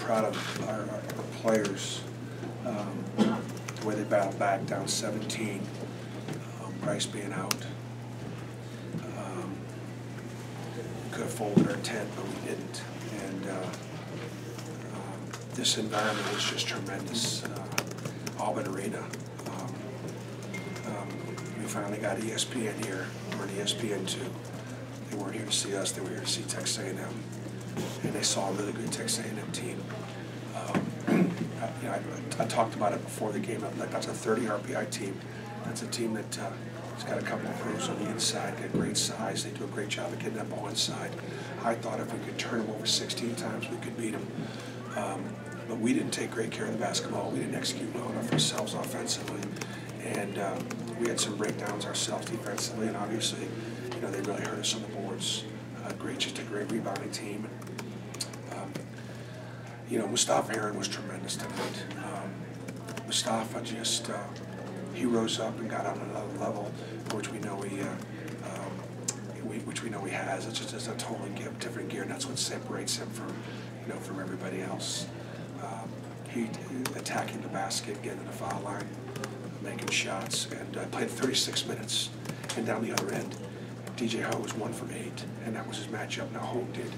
proud of our players, the way they battled back down 17, Bryce being out. Could have folded our tent, but we didn't. And this environment was just tremendous. Auburn Arena. We finally got ESPN here. We're on ESPN2. They weren't here to see us, they were here to see Texas A&M. And they saw a really good Texas A&M team. I talked about it before the game. That's a 30 RPI team. That's a team that has got a couple of pros on the inside, got great size. They do a great job of getting that ball inside. I thought if we could turn them over 16 times, we could beat them. But we didn't take great care of the basketball. We didn't execute well enough ourselves offensively. And we had some breakdowns ourselves defensively, and obviously, you know, they really hurt us on the boards. Just a great rebounding team. You know, Mustafa Heron was tremendous tonight. Mustafa just, he rose up and got on another level, which we know he has. It's just a totally different gear, and that's what separates him from, you know, from everybody else. He attacking the basket, getting to the foul line, making shots, and played 36 minutes. And down the other end, DJ Ho was 1 from 8, and that was his matchup. Now Hope did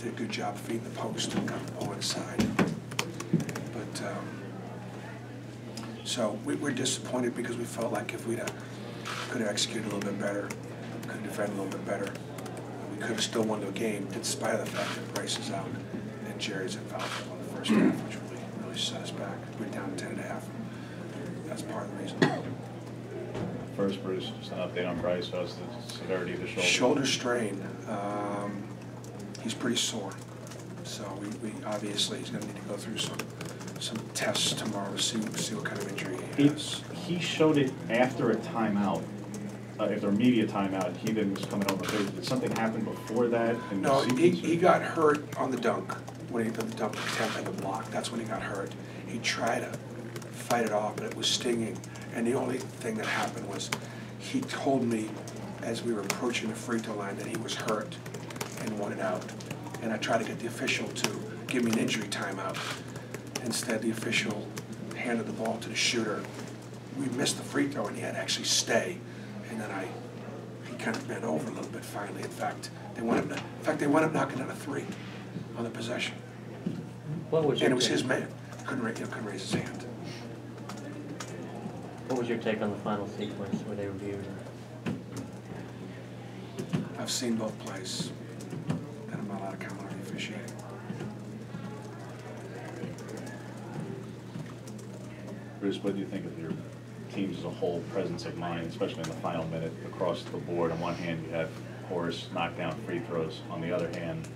a good job feeding the post and got the ball inside. But so we're disappointed because we felt like if we could have executed a little bit better, could have defended a little bit better, we could have still won the game in spite of the fact that Bryce is out and Jerry's in foul trouble in the first half, which really set us back. We're down 10.5. That's part of the reason. First, Bruce, just an update on Bryce. How's the severity of the shoulder? Shoulder strain. He's pretty sore, so we obviously he's going to need to go through some tests tomorrow to see what kind of injury he has. He showed it after a timeout, after a media timeout. He then was coming over. Did something happen before that? No, he got hurt on the dunk when he put the dunk attempt at the block. That's when he got hurt. He tried to fight it off, but it was stinging. And the only thing that happened was he told me as we were approaching the free throw line that he was hurt and wanted out. And I tried to get the official to give me an injury timeout. Instead, the official handed the ball to the shooter. We missed the free throw, and he had to actually stay. And then he kind of bent over a little bit finally. In fact, they wound up knocking down a 3 on the possession. And it was his man. Couldn't raise his hand. What was your take on the final sequence where they reviewed? I've seen both plays, and I'm not allowed to comment on the officiating. Bruce, what do you think of your teams as a whole presence of mind, especially in the final minute across the board? On one hand, you have Horace knock down free throws. On the other hand,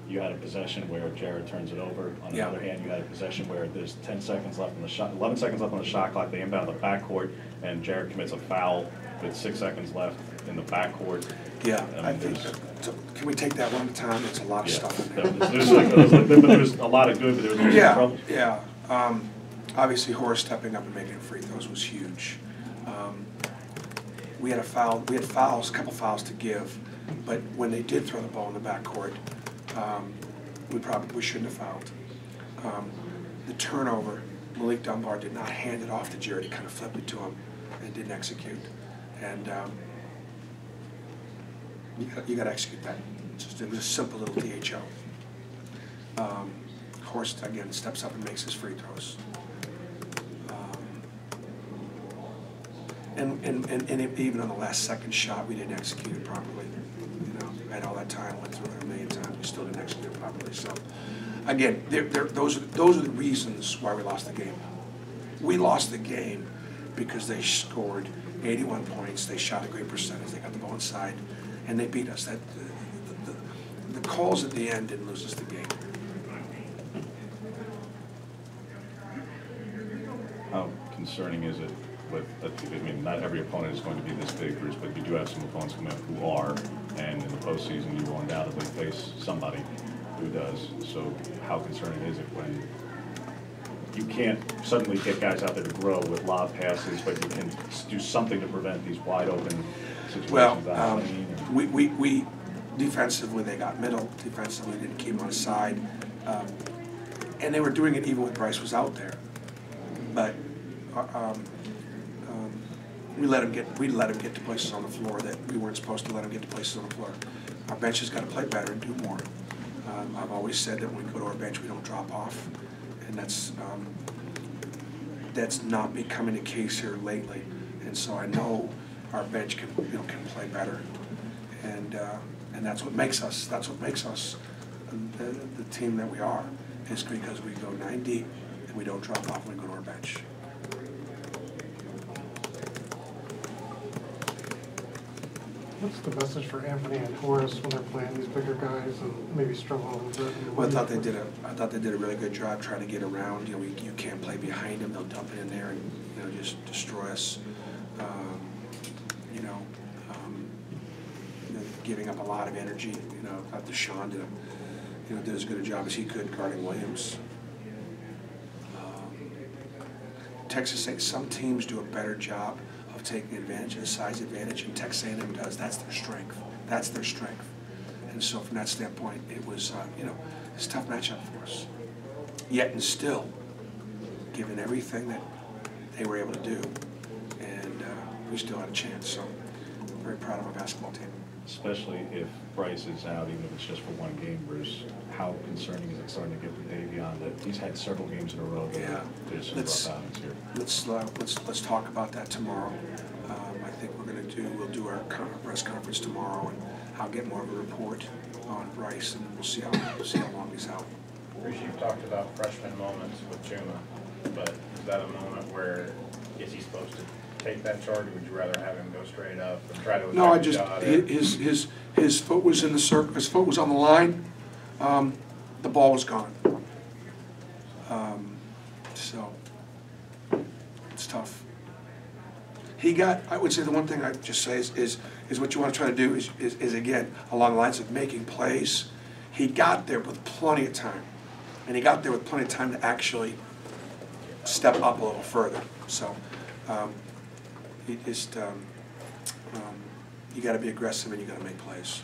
you had a possession where Jared turns it over. On the other hand, you had a possession where there's 10 seconds left on the shot, 11 seconds left on the shot clock. They inbound the backcourt, and Jared commits a foul with 6 seconds left in the backcourt. Yeah, I think. Can we take that one at a time? It's a lot of stuff in there. There's a lot of good, but there was some trouble. Yeah. Obviously, Horace stepping up and making free throws was huge. We had a foul. We had fouls, a couple fouls to give, but when they did throw the ball in the backcourt, we shouldn't have fouled. The turnover, Malik Dunbar did not hand it off to Jared. He kind of flipped it to him and didn't execute. And you got to execute that. It was a simple little DHO. Horst again steps up and makes his free throws. And even on the last second shot, we didn't execute it properly. You know, we had all that time, went through it a million times, we still didn't execute it properly. So, again, those are the reasons why we lost the game. We lost the game because they scored 81 points, they shot a great percentage, they got the ball inside, and they beat us. The calls at the end didn't lose us the game. How concerning is it with, I mean, not every opponent is going to be this big, Bruce, but you do have some opponents coming up who are, and in the postseason you will undoubtedly face somebody who does. So how concerning is it when you can't suddenly get guys out there to grow with lob passes, but you can do something to prevent these wide open situations? Well, we defensively, they got middle. Defensively, didn't keep them on the side. and they were doing it even when Bryce was out there. But we let him get to places on the floor that we weren't supposed to let him get to places on the floor. Our bench has got to play better and do more. I've always said that when we go to our bench, we don't drop off, and that's not becoming the case here lately. And so I know our bench can play better, and that's what makes us the team that we are. Is because we go 9 deep and we don't drop off when we go to our bench. What's the message for Anthony and Horace when they're playing these bigger guys and maybe struggle a little bit? Well, I thought they did a really good job trying to get around. You can't play behind them. They'll dump it in there and just destroy us. Giving up a lot of energy. I thought Deshaun did as good a job as he could guarding Williams. Texas A&M, some teams do a better job of taking advantage of the size advantage, and Texas A&M does. That's their strength. That's their strength. And so from that standpoint, it was, it's a tough matchup for us. Yet and still, given everything that they were able to do, and we still had a chance. So I'm very proud of our basketball team. Especially if Bryce is out, even if it's just for one game, Bruce, how concerning is it starting to get with Davion that he's had several games in a row that there's some rough outings here? Let's talk about that tomorrow. I think we'll do our press conference tomorrow, and I'll get more of a report on Bryce, and we'll see how long he's out. Bruce, you've talked about freshman moments with Chuma, but is that a moment where is he supposed to take that charge, or would you rather have him go straight up and try to? No, his foot was in the circle. His foot was on the line. The ball was gone. So it's tough. I would say the one thing I'd just say is what you want to try to do is again along the lines of making plays. He got there with plenty of time, and he got there with plenty of time to actually step up a little further. So. You got to be aggressive and you got to make plays.